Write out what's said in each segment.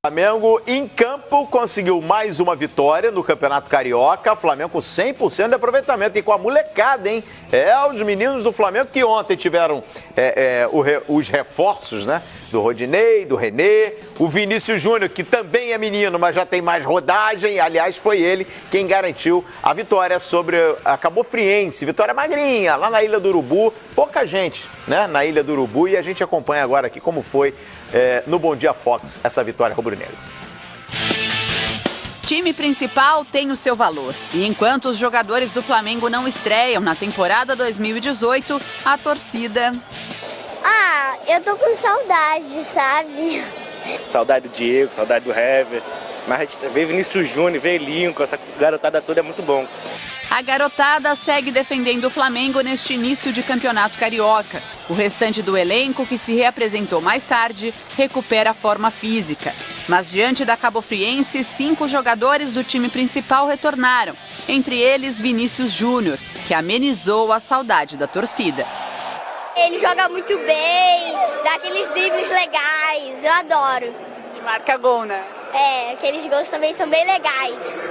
Flamengo em campo conseguiu mais uma vitória no Campeonato Carioca. Flamengo com 100% de aproveitamento e com a molecada, hein? Os meninos do Flamengo que ontem tiveram os reforços, né? Do Rodinei, do René, o Vinícius Júnior, que também é menino, mas já tem mais rodagem. Aliás, foi ele quem garantiu a vitória sobre a Cabo Friense. Vitória magrinha, lá na Ilha do Urubu. Pouca gente, né? Na Ilha do Urubu. E a gente acompanha agora aqui como foi no Bom Dia Fox essa vitória rubro-negra. Time principal tem o seu valor. E enquanto os jogadores do Flamengo não estreiam na temporada 2018, a torcida... eu tô com saudade, sabe? Saudade do Diego, saudade do Hever. Mas a gente vê Vinícius Júnior, vê Lincoln, essa garotada toda é muito bom. A garotada segue defendendo o Flamengo neste início de campeonato carioca. O restante do elenco, que se reapresentou mais tarde, recupera a forma física. Mas diante da Cabo Friense, 5 jogadores do time principal retornaram. Entre eles, Vinícius Júnior, que amenizou a saudade da torcida. Ele joga muito bem, dá aqueles dribles legais, eu adoro. E marca gol, né? Aqueles gols também são bem legais.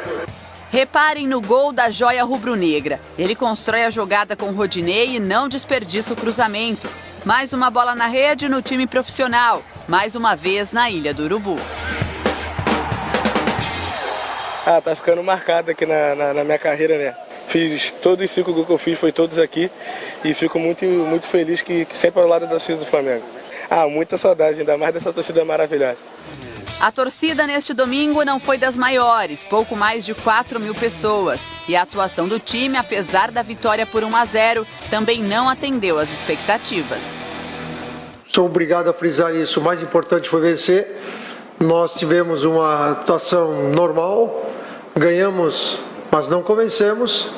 Reparem no gol da joia rubro-negra. Ele constrói a jogada com o Rodinei e não desperdiça o cruzamento. Mais uma bola na rede no time profissional, mais uma vez na Ilha do Urubu. Tá ficando marcado aqui na minha carreira, né? Fiz todos os 5 gols que eu fiz, foi todos aqui. E fico muito feliz que sempre ao lado da torcida do Flamengo. Muita saudade, ainda mais dessa torcida maravilhosa. A torcida neste domingo não foi das maiores, pouco mais de 4.000 pessoas. E a atuação do time, apesar da vitória por 1-0, também não atendeu às expectativas. Sou obrigado a frisar isso. O mais importante foi vencer. Nós tivemos uma atuação normal, ganhamos, mas não convencemos.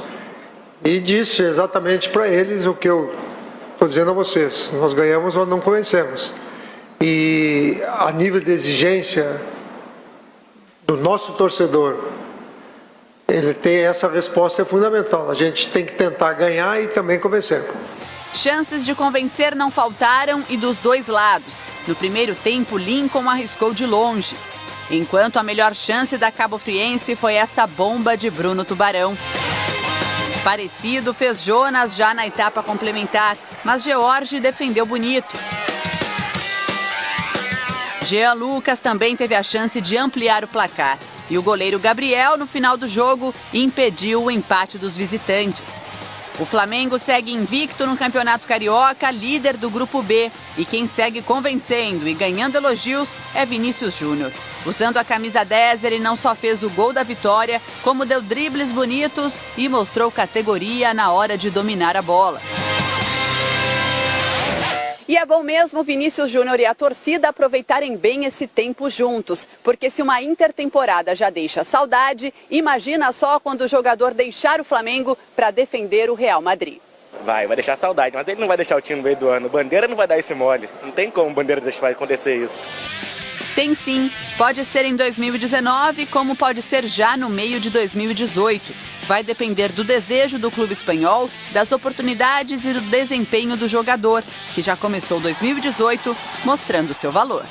E disse exatamente para eles o que eu estou dizendo a vocês. Nós ganhamos, mas não convencemos. E a nível de exigência do nosso torcedor, ele tem essa resposta fundamental. A gente tem que tentar ganhar e também convencer. Chances de convencer não faltaram e dos dois lados. No primeiro tempo, Lincoln arriscou de longe. Enquanto a melhor chance da Cabo Friense foi essa bomba de Bruno Tubarão. Parecido fez Jonas já na etapa complementar, mas George defendeu bonito. Jean Lucas também teve a chance de ampliar o placar. E o goleiro Gabriel, no final do jogo, impediu o empate dos visitantes. O Flamengo segue invicto no Campeonato Carioca, líder do Grupo B. E quem segue convencendo e ganhando elogios é Vinícius Júnior. Usando a camisa 10, ele não só fez o gol da vitória, como deu dribles bonitos e mostrou categoria na hora de dominar a bola. E é bom mesmo Vinícius Júnior e a torcida aproveitarem bem esse tempo juntos, porque se uma intertemporada já deixa saudade, imagina só quando o jogador deixar o Flamengo para defender o Real Madrid. Vai deixar saudade, mas ele não vai deixar o time no meio do ano. Bandeira não vai dar esse mole, não tem como Bandeira deixar acontecer isso. Tem sim, pode ser em 2019, como pode ser já no meio de 2018. Vai depender do desejo do clube espanhol, das oportunidades e do desempenho do jogador, que já começou 2018 mostrando seu valor.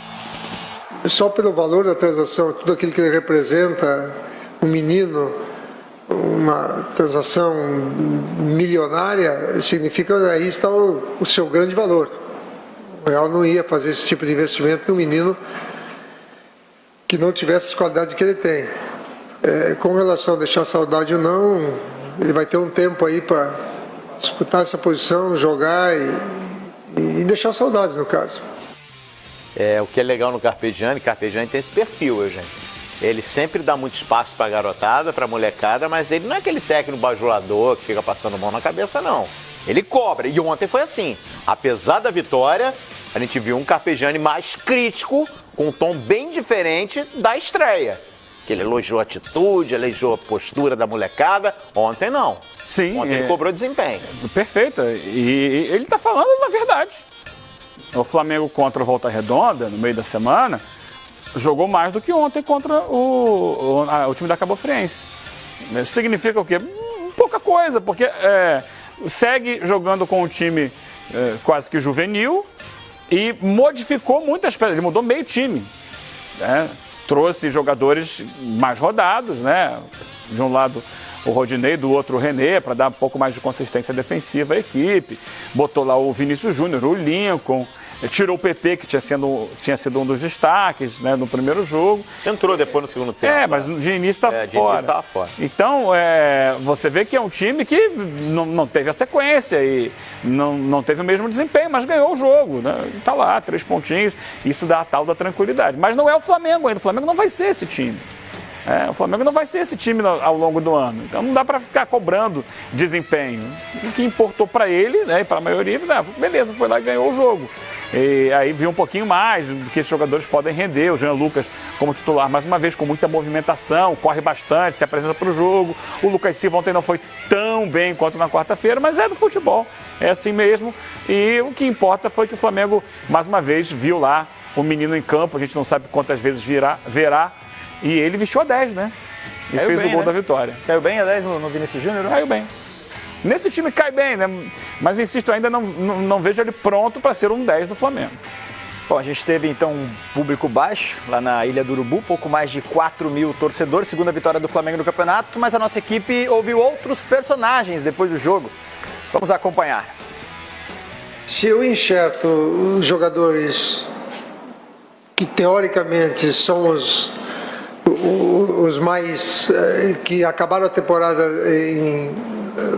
Só pelo valor da transação, tudo aquilo que ele representa, um menino, uma transação milionária, significa que aí está o seu grande valor. O Real não ia fazer esse tipo de investimento no menino que não tivesse as qualidades que ele tem. Com relação a deixar saudade ou não, ele vai ter um tempo aí para disputar essa posição, jogar e deixar saudades, no caso. O que é legal no Carpegiani tem esse perfil, Eugênio. Ele sempre dá muito espaço para a garotada, para a molecada, mas ele não é aquele técnico bajulador que fica passando mão na cabeça, não. Ele cobra, e ontem foi assim. Apesar da vitória, a gente viu um Carpegiani mais crítico, com um tom bem diferente da estreia. Que ele elogiou a atitude, elogiou a postura da molecada. Ontem não. Sim. Ontem ele cobrou desempenho. Perfeito. E ele está falando na verdade. O Flamengo contra o Volta Redonda, no meio da semana, jogou mais do que ontem contra o time da Cabo Friense. Isso significa o quê? Pouca coisa, porque segue jogando com um time quase que juvenil e modificou muitas peças. Ele mudou meio time. trouxe jogadores mais rodados, né? De um lado o Rodinei, do outro o René, para dar um pouco mais de consistência defensiva à equipe. Botou lá o Vinícius Júnior, o Lincoln, tirou o PP, que tinha sido um dos destaques, né, no primeiro jogo. Entrou depois no segundo tempo. Mas de início estava fora. Então, você vê que é um time que não teve a sequência e não teve o mesmo desempenho, mas ganhou o jogo, né? Tá lá, 3 pontinhos, isso dá a tal da tranquilidade. Mas não é o Flamengo ainda, o Flamengo não vai ser esse time. O Flamengo não vai ser esse time ao longo do ano. Então não dá para ficar cobrando desempenho. O que importou para ele, né, e para a maioria, beleza, foi lá e ganhou o jogo. E aí viu um pouquinho mais do que esses jogadores podem render. O Jean Lucas como titular, mais uma vez, com muita movimentação, corre bastante, se apresenta para o jogo. O Lucas Silva ontem não foi tão bem quanto na quarta-feira, mas é do futebol, é assim mesmo. E o que importa foi que o Flamengo, mais uma vez, viu lá o menino em campo. A gente não sabe quantas vezes verá. E ele vestiu a 10, né? E fez o gol da vitória. Caiu bem a 10 no Vinícius Júnior? Né? Caiu bem. Nesse time cai bem, né? Mas insisto, ainda não vejo ele pronto para ser um 10 do Flamengo. Bom, a gente teve então um público baixo lá na Ilha do Urubu, pouco mais de 4 mil torcedores, segunda vitória do Flamengo no campeonato, mas a nossa equipe ouviu outros personagens depois do jogo. Vamos acompanhar. Se eu enxerto os jogadores que teoricamente são os mais que acabaram a temporada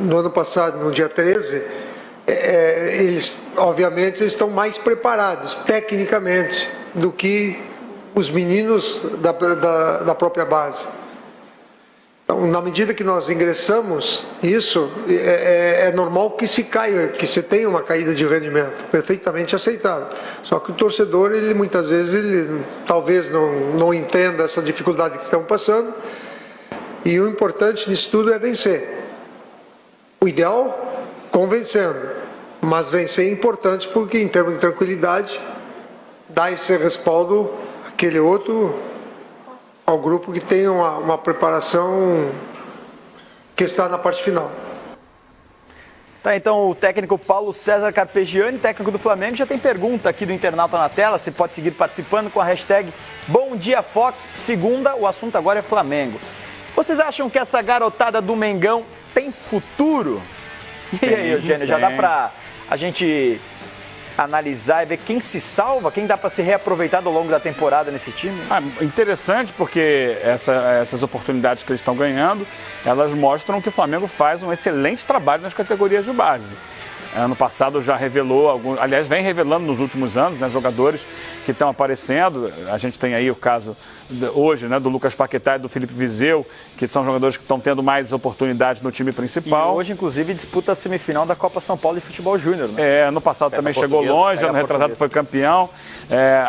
no ano passado, no dia 13, eles obviamente estão mais preparados tecnicamente do que os meninos da própria base. Então, na medida que nós ingressamos, isso é normal que se caia, que se tenha uma caída de rendimento, perfeitamente aceitável. Só que o torcedor, ele muitas vezes, ele talvez não entenda essa dificuldade que estão passando, e o importante nisso tudo é vencer. O ideal, convencendo, mas vencer é importante porque, em termos de tranquilidade, dá esse respaldo àquele outro, ao grupo que tem uma preparação que está na parte final. Tá, então o técnico Paulo César Carpegiani, técnico do Flamengo, já tem pergunta aqui do internauta na tela, você pode seguir participando com a hashtag Bom Dia Fox, segunda, o assunto agora é Flamengo. Vocês acham que essa garotada do Mengão tem futuro? E aí, Eugênio, já dá pra a gente analisar e ver quem se salva, quem dá para ser reaproveitado ao longo da temporada nesse time? Interessante, porque essas oportunidades que eles estão ganhando, elas mostram que o Flamengo faz um excelente trabalho nas categorias de base. Ano passado já revelou, aliás, vem revelando nos últimos anos, né, jogadores que estão aparecendo. A gente tem aí o caso hoje, né, do Lucas Paquetá e do Felipe Viseu, que são jogadores que estão tendo mais oportunidades no time principal. E hoje, inclusive, disputa a semifinal da Copa São Paulo de Futebol Júnior. Né? Ano passado também chegou longe, ano retrasado foi campeão.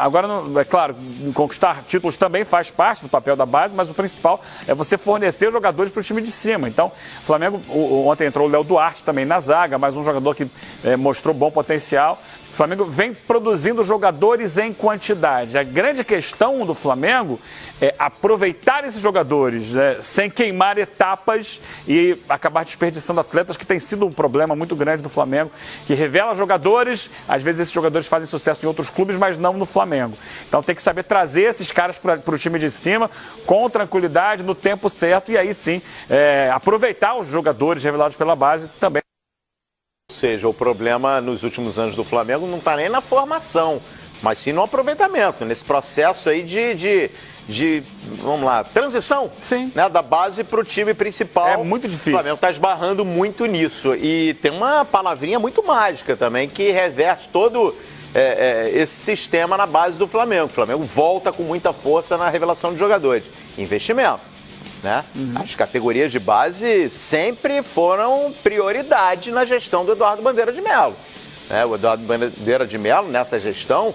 Agora, é claro, conquistar títulos também faz parte do papel da base, mas o principal é você fornecer jogadores para o time de cima. Então, o Flamengo, ontem entrou o Léo Duarte também na zaga, mais um jogador que mostrou bom potencial. O Flamengo vem produzindo jogadores em quantidade. A grande questão do Flamengo é aproveitar esses jogadores, né, sem queimar etapas e acabar desperdiçando atletas, que tem sido um problema muito grande do Flamengo, que revela jogadores, às vezes esses jogadores fazem sucesso em outros clubes, mas não no Flamengo. Então tem que saber trazer esses caras para o time de cima com tranquilidade, no tempo certo, e aí sim aproveitar os jogadores revelados pela base também. Ou seja, o problema nos últimos anos do Flamengo não está nem na formação, mas sim no aproveitamento, nesse processo aí de vamos lá, transição, né, da base para o time principal. É muito difícil. O Flamengo está esbarrando muito nisso. E tem uma palavrinha muito mágica também que reverte todo esse sistema na base do Flamengo. O Flamengo volta com muita força na revelação de jogadores. Investimento. Né? As categorias de base sempre foram prioridade na gestão do Eduardo Bandeira de Mello. O Eduardo Bandeira de Mello, nessa gestão,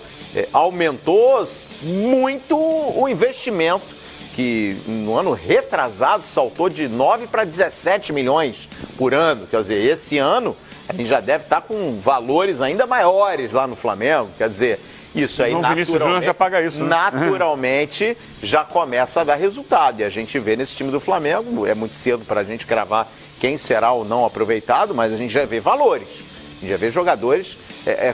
aumentou muito o investimento, que no ano retrasado saltou de 9 para 17 milhões por ano. Quer dizer, esse ano a gente já deve estar com valores ainda maiores lá no Flamengo. Quer dizer, isso aí naturalmente, já paga isso, né? Naturalmente já começa a dar resultado. E a gente vê nesse time do Flamengo, é muito cedo para a gente cravar quem será ou não aproveitado, mas a gente já vê valores. A gente já vê jogadores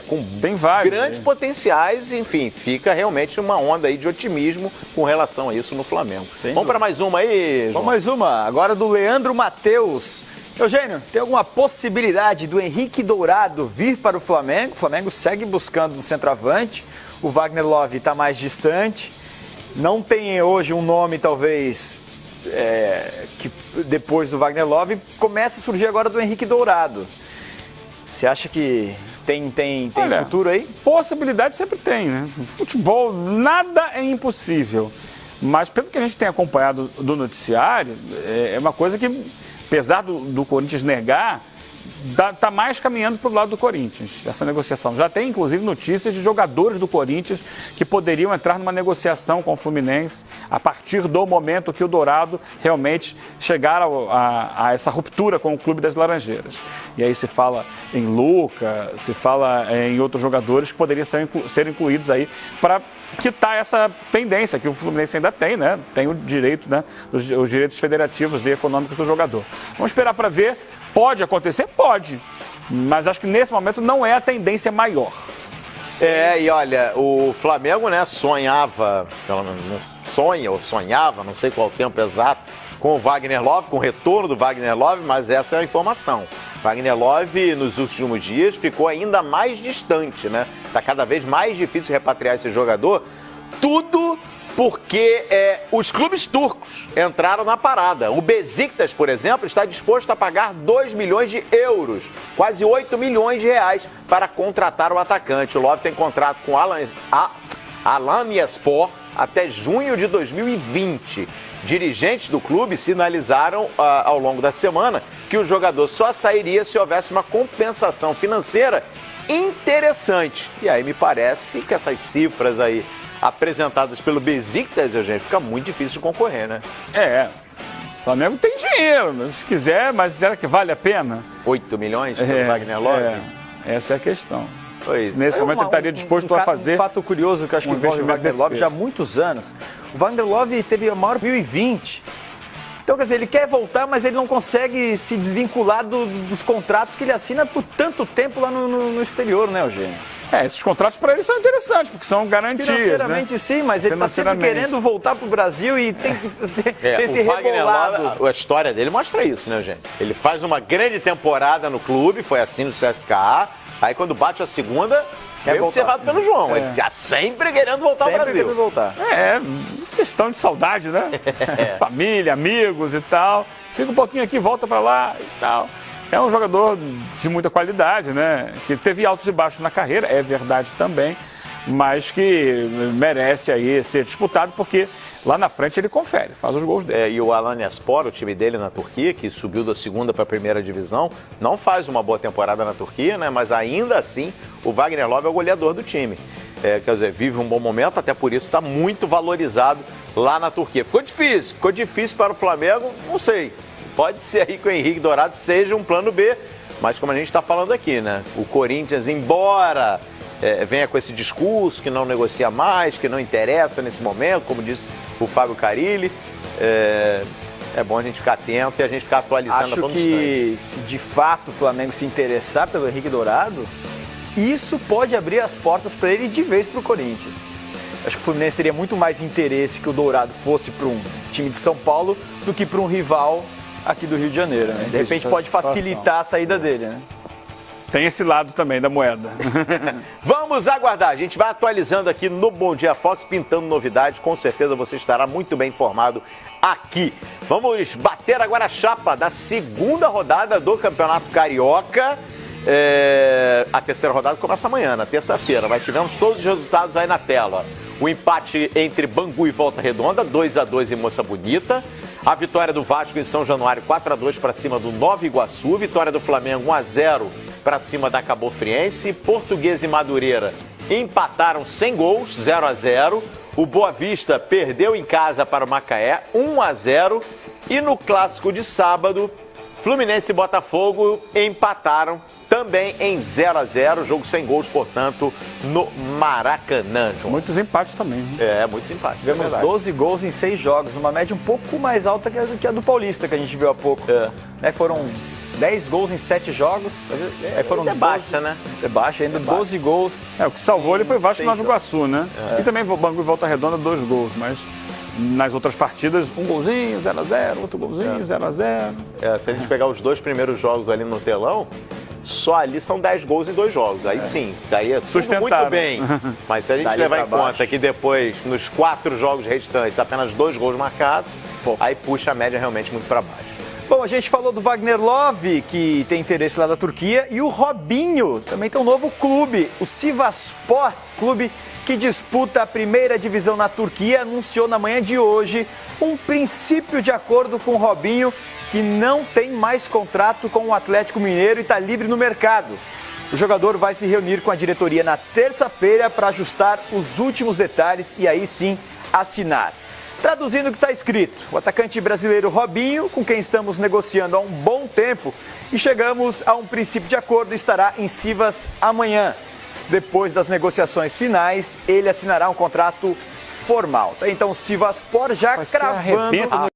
com Tem vários, grandes potenciais, enfim, fica realmente uma onda aí de otimismo com relação a isso no Flamengo. Vamos para mais uma aí, João. Vamos mais uma, agora do Leandro Matheus. Eugênio, tem alguma possibilidade do Henrique Dourado vir para o Flamengo? O Flamengo segue buscando um centroavante, o Wagner Love está mais distante, não tem hoje um nome talvez que depois do Wagner Love começa a surgir agora do Henrique Dourado. Você acha que tem Olha, futuro aí? Possibilidade sempre tem, né? Futebol, nada é impossível. Mas pelo que a gente tem acompanhado do noticiário, é uma coisa que, apesar do Corinthians negar, está mais caminhando para o lado do Corinthians, essa negociação. Já tem, inclusive, notícias de jogadores do Corinthians que poderiam entrar numa negociação com o Fluminense a partir do momento que o Dourado realmente chegar a essa ruptura com o Clube das Laranjeiras. E aí se fala em Luca, se fala em outros jogadores que poderiam ser incluídos aí para quitar essa pendência que o Fluminense ainda tem, né? Tem o direito, né? Os direitos federativos e econômicos do jogador. Vamos esperar para ver. Pode acontecer? Pode. Mas acho que nesse momento não é a tendência maior. E olha, o Flamengo, né, sonhava, pelo menos sonhava, não sei qual o tempo exato, com o Wagner Love, com o retorno do Wagner Love, mas essa é a informação. Wagner Love, nos últimos dias, ficou ainda mais distante, né? Está cada vez mais difícil repatriar esse jogador. Tudo porque os clubes turcos entraram na parada. O Besiktas, por exemplo, está disposto a pagar 2 milhões de euros, quase 8 milhões de reais, para contratar o atacante. O Love tem contrato com Alanyaspor até junho de 2020. Dirigentes do clube sinalizaram ao longo da semana que o jogador só sairia se houvesse uma compensação financeira interessante. E aí me parece que essas cifras aí apresentadas pelo Besiktas, gente, fica muito difícil de concorrer, né? O Flamengo tem dinheiro, se quiser, mas será que vale a pena? 8 milhões pelo Wagner Love? Essa é a questão. Pois. Nesse momento ele estaria disposto a fazer um fato curioso que eu acho que envolve o Wagner Love já há muitos anos. O Wagner Love teve a maior 2020. Então, quer dizer, ele quer voltar, mas ele não consegue se desvincular dos contratos que ele assina por tanto tempo lá no exterior, né, Eugênio? Esses contratos para ele são interessantes, porque são garantias, financeiramente, né? Sim, mas ele está sempre querendo voltar para o Brasil e tem que ter esse rebolado. A história dele mostra isso, né, gente? Ele faz uma grande temporada no clube, foi assim no CSKA, aí quando bate a segunda, é observado pelo João. Ele está sempre querendo voltar ao Brasil. Sempre voltar. Questão de saudade, né? Família, amigos e tal. Fica um pouquinho aqui, volta para lá e tal. É um jogador de muita qualidade, né? Que teve altos e baixos na carreira, é verdade também, mas que merece aí ser disputado, porque lá na frente ele confere, faz os gols dele. E o Alanyaspor, o time dele na Turquia, que subiu da segunda para a primeira divisão, não faz uma boa temporada na Turquia, né? Mas ainda assim, o Wagner Love é o goleador do time. Quer dizer, vive um bom momento, até por isso está muito valorizado lá na Turquia. Ficou difícil para o Flamengo, não sei. Pode ser aí que o Henrique Dourado seja um plano B, mas como a gente está falando aqui, né? O Corinthians, embora venha com esse discurso que não negocia mais, que não interessa nesse momento, como disse o Fábio Carilli, é bom a gente ficar atento e a gente ficar atualizando a todo instante. Se de fato o Flamengo se interessar pelo Henrique Dourado, isso pode abrir as portas para ele de vez para o Corinthians. Acho que o Fluminense teria muito mais interesse que o Dourado fosse para um time de São Paulo do que para um rival aqui do Rio de Janeiro, né? De repente pode facilitar a saída dele, né? Tem esse lado também da moeda. Vamos aguardar. A gente vai atualizando aqui no Bom Dia Fox, pintando novidades. Com certeza você estará muito bem informado aqui. Vamos bater agora a chapa da segunda rodada do Campeonato Carioca. A terceira rodada começa amanhã, na terça-feira. Mas tivemos todos os resultados aí na tela. O empate entre Bangu e Volta Redonda, 2-2 em Moça Bonita. A vitória do Vasco em São Januário, 4-2 para cima do Nova Iguaçu. Vitória do Flamengo, 1-0 para cima da Cabofriense. Portuguesa e Madureira empataram sem gols, 0-0. O Boa Vista perdeu em casa para o Macaé, 1-0. E no clássico de sábado, Fluminense e Botafogo empataram também em 0-0, jogo sem gols, portanto, no Maracanã, João. Muitos empates também. Muitos empates. Tivemos 12 gols em 6 jogos, uma média um pouco mais alta que a do Paulista, que a gente viu há pouco. Foram 10 gols em 7 jogos. Aí foram Ainda é baixa, né? É baixa, ainda 12 gols. O que salvou ele foi o Vasco Nova Iguaçu, né? E também o Bangu e Volta Redonda, 2 gols, mas nas outras partidas, um golzinho, 0x0, outro golzinho, 0x0. Se a gente pegar os 2 primeiros jogos ali no telão, só ali são 10 gols em 2 jogos. Aí sim, daí é tudo muito bem. Mas se a gente Dali levar em pra baixo. conta que depois, nos 4 jogos restantes, apenas 2 gols marcados, aí puxa a média realmente muito para baixo. Bom, a gente falou do Wagner Love, que tem interesse lá da Turquia, e o Robinho, também tem um novo clube, o Sivasspor, clube que disputa a primeira divisão na Turquia, anunciou na manhã de hoje um princípio de acordo com o Robinho, que não tem mais contrato com o Atlético Mineiro e está livre no mercado. O jogador vai se reunir com a diretoria na terça-feira para ajustar os últimos detalhes e aí sim assinar. Traduzindo o que está escrito, o atacante brasileiro Robinho, com quem estamos negociando há um bom tempo e chegamos a um princípio de acordo, estará em Sivas amanhã. Depois das negociações finais, ele assinará um contrato formal. Então, o Sivasspor já cravando